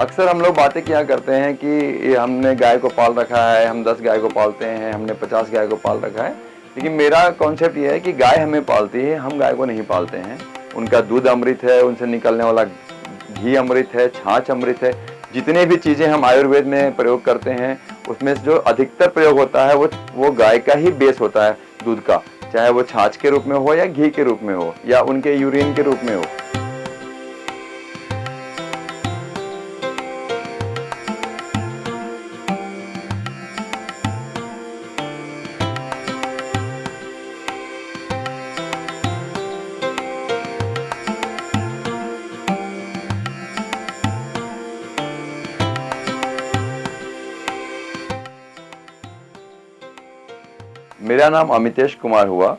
अक्सर हम लोग बातें क्या करते हैं कि ये हमने गाय को पाल रखा है, हम 10 गाय को पालते हैं, हमने 50 गाय को पाल रखा है। लेकिन मेरा कॉन्सेप्ट ये है कि गाय हमें पालती है, हम गाय को नहीं पालते हैं। उनका दूध अमृत है, उनसे निकलने वाला घी अमृत है, छाछ अमृत है। जितने भी चीज़ें हम आयुर्वेद में प्रयोग करते हैं, उसमें से जो अधिकतर प्रयोग होता है वो गाय का ही बेस होता है, दूध का। चाहे वो छाछ के रूप में हो या घी के रूप में हो या उनके यूरिन के रूप में हो। मेरा नाम अमितेश कुमार हुआ।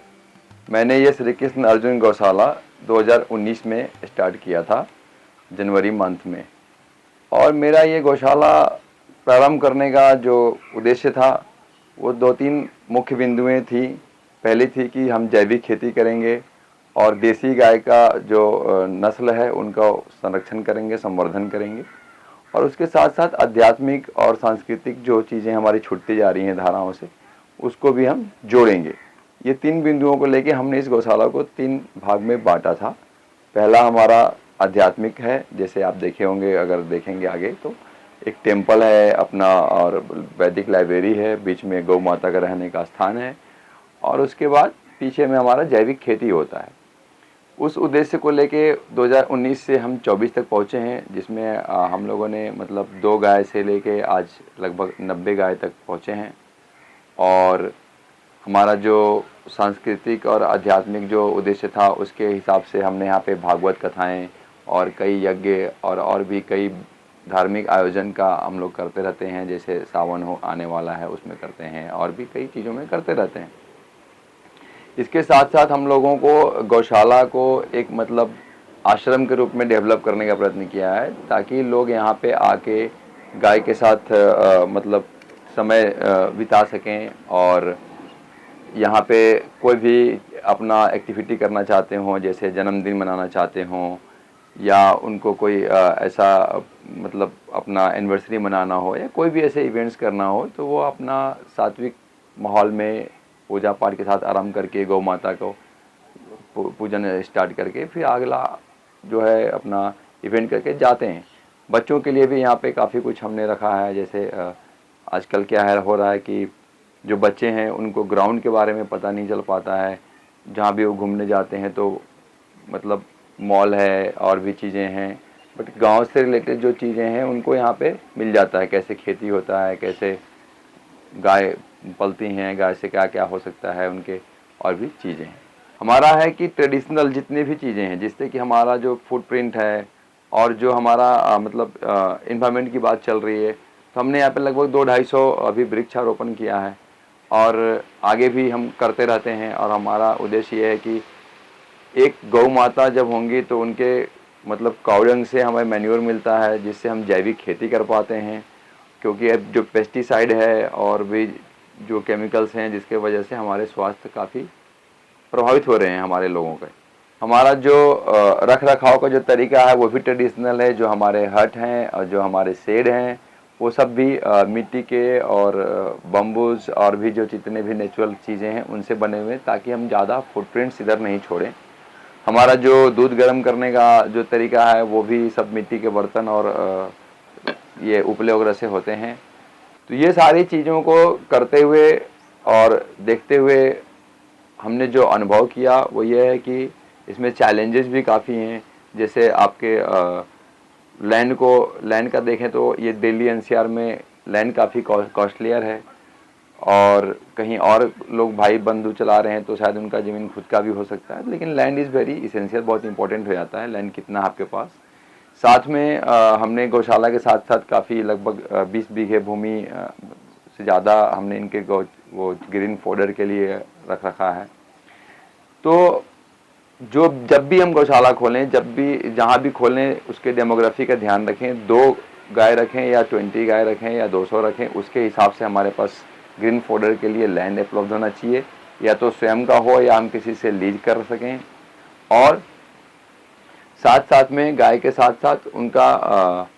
मैंने ये श्री कृष्ण अर्जुन गौशाला 2019 में स्टार्ट किया था, जनवरी मंथ में। और मेरा ये गौशाला प्रारंभ करने का जो उद्देश्य था वो 2-3 मुख्य बिंदुएं थी। पहली थी कि हम जैविक खेती करेंगे और देसी गाय का जो नस्ल है उनका संरक्षण करेंगे, संवर्धन करेंगे। और उसके साथ साथ आध्यात्मिक और सांस्कृतिक जो चीज़ें हमारी छूटती जा रही हैं धाराओं से, उसको भी हम जोड़ेंगे। ये 3 बिंदुओं को लेके हमने इस गौशाला को 3 भाग में बांटा था। पहला हमारा आध्यात्मिक है, जैसे आप देखे होंगे, अगर देखेंगे आगे तो एक टेम्पल है अपना और वैदिक लाइब्रेरी है, बीच में गौ माता का रहने का स्थान है और उसके बाद पीछे में हमारा जैविक खेती होता है। उस उद्देश्य को लेके 2019 से हम 24 तक पहुँचे हैं, जिसमें हम लोगों ने मतलब 2 गाय से लेके आज लगभग 90 गाय तक पहुँचे हैं। और हमारा जो सांस्कृतिक और आध्यात्मिक जो उद्देश्य था उसके हिसाब से हमने यहाँ पे भागवत कथाएं और कई यज्ञ और भी कई धार्मिक आयोजन का हम लोग करते रहते हैं। जैसे सावन हो आने वाला है उसमें करते हैं और भी कई चीज़ों में करते रहते हैं। इसके साथ साथ हम लोगों को गौशाला को एक मतलब आश्रम के रूप में डेवलप करने का प्रयत्न किया है, ताकि लोग यहाँ पे आके गाय के साथ मतलब समय बिता सकें और यहाँ पे कोई भी अपना एक्टिविटी करना चाहते हों, जैसे जन्मदिन मनाना चाहते हों या उनको कोई ऐसा मतलब अपना एनिवर्सरी मनाना हो या कोई भी ऐसे इवेंट्स करना हो, तो वो अपना सात्विक माहौल में पूजा पाठ के साथ आराम करके गौ माता को पूजन स्टार्ट करके फिर अगला जो है अपना इवेंट करके जाते हैं। बच्चों के लिए भी यहाँ पे काफ़ी कुछ हमने रखा है। जैसे आजकल क्या है हो रहा है कि जो बच्चे हैं उनको ग्राउंड के बारे में पता नहीं चल पाता है। जहाँ भी वो घूमने जाते हैं तो मतलब मॉल है और भी चीज़ें हैं, बट गांव से रिलेटेड जो चीज़ें हैं उनको यहाँ पे मिल जाता है। कैसे खेती होता है, कैसे गाय पलती हैं, गाय से क्या क्या हो सकता है उनके, और भी चीज़ें हैं। हमारा है कि ट्रेडिशनल जितनी भी चीज़ें हैं, जिससे कि हमारा जो फुटप्रिंट है और जो हमारा मतलब इन्वायरमेंट की बात चल रही है, तो हमने यहाँ पे लगभग 200-250 अभी वृक्षारोपण किया है और आगे भी हम करते रहते हैं। और हमारा उद्देश्य ये है कि एक गौ माता जब होंगी तो उनके मतलब काउडंग से हमें मैन्योर मिलता है, जिससे हम जैविक खेती कर पाते हैं। क्योंकि अब जो पेस्टिसाइड है और भी जो केमिकल्स हैं, जिसके वजह से हमारे स्वास्थ्य काफ़ी प्रभावित हो रहे हैं हमारे लोगों के। हमारा जो रख रखाव का जो तरीका है वो भी ट्रेडिशनल है। जो हमारे हट हैं और जो हमारे शेड हैं वो सब भी मिट्टी के और बम्बूज और भी जो जितने भी नेचुरल चीज़ें हैं उनसे बने हुए, ताकि हम ज़्यादा फुटप्रिंट्स इधर नहीं छोड़ें। हमारा जो दूध गर्म करने का जो तरीका है वो भी सब मिट्टी के बर्तन और ये उपले वगैरह से होते हैं। तो ये सारी चीज़ों को करते हुए और देखते हुए हमने जो अनुभव किया वो ये है कि इसमें चैलेंजेस भी काफ़ी हैं। जैसे आपके लैंड का देखें तो ये दिल्ली एनसीआर में लैंड काफ़ी कॉस्टलियर है और कहीं और लोग भाई बंधु चला रहे हैं तो शायद उनका ज़मीन खुद का भी हो सकता है, लेकिन लैंड इज़ वेरी इसेंशियल, बहुत इंपॉर्टेंट हो जाता है लैंड कितना आपके पास। साथ में हमने गौशाला के साथ साथ काफ़ी लगभग 20 बीघे भूमि से ज़्यादा हमने इनके वो ग्रीन फोडर के लिए रख रखा है। तो जो जब भी हम गौशाला खोलें, जब भी जहाँ भी खोलें, उसके डेमोग्राफी का ध्यान रखें। 2 गाय रखें या 20 गाय रखें या 200 रखें, उसके हिसाब से हमारे पास ग्रीन फोडर के लिए लैंड उपलब्ध होना चाहिए, या तो स्वयं का हो या हम किसी से लीज कर सकें। और साथ साथ में गाय के साथ साथ उनका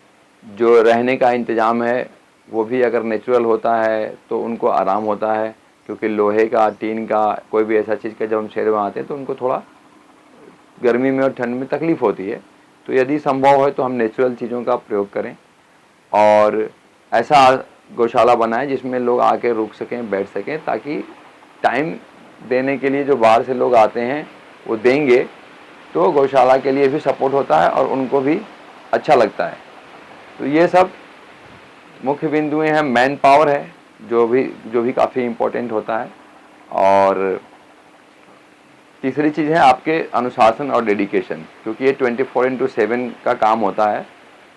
जो रहने का इंतज़ाम है वो भी अगर नेचुरल होता है तो उनको आराम होता है, क्योंकि लोहे का, टीन का, कोई भी ऐसा चीज़ का जब हम शहर में आते हैं तो उनको थोड़ा गर्मी में और ठंड में तकलीफ़ होती है। तो यदि संभव है तो हम नेचुरल चीज़ों का प्रयोग करें और ऐसा गौशाला बनाएं जिसमें लोग आके रुक सकें, बैठ सकें, ताकि टाइम देने के लिए जो बाहर से लोग आते हैं वो देंगे तो गौशाला के लिए भी सपोर्ट होता है और उनको भी अच्छा लगता है। तो ये सब मुख्य बिंदुएं हैं। मैन पावर है जो भी काफ़ी इम्पोर्टेंट होता है। और तीसरी चीज़ है आपके अनुशासन और डेडिकेशन, क्योंकि ये 24/7 का काम होता है।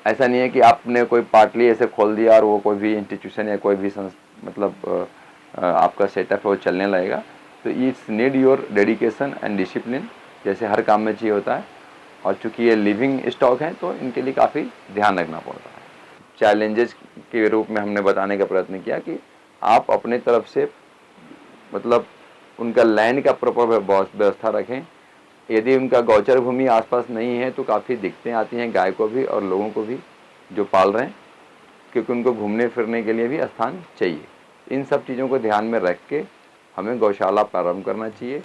ऐसा नहीं है कि आपने कोई पार्टली ऐसे खोल दिया और वो कोई भी इंस्टीट्यूशन या कोई भी मतलब आपका सेटअप है वो चलने लगेगा। तो it's need your dedication and discipline, जैसे हर काम में चाहिए होता है। और चूँकि ये लिविंग स्टॉक है तो इनके लिए काफ़ी ध्यान रखना पड़ता है। चैलेंजेस के रूप में हमने बताने का प्रयत्न किया कि आप अपने तरफ से मतलब उनका लैंड का प्रॉपर व्यवस्था रखें। यदि उनका गौचर भूमि आसपास नहीं है तो काफ़ी दिक्कतें आती हैं गाय को भी और लोगों को भी जो पाल रहे हैं, क्योंकि उनको घूमने फिरने के लिए भी स्थान चाहिए। इन सब चीज़ों को ध्यान में रख के हमें गौशाला प्रारंभ करना चाहिए।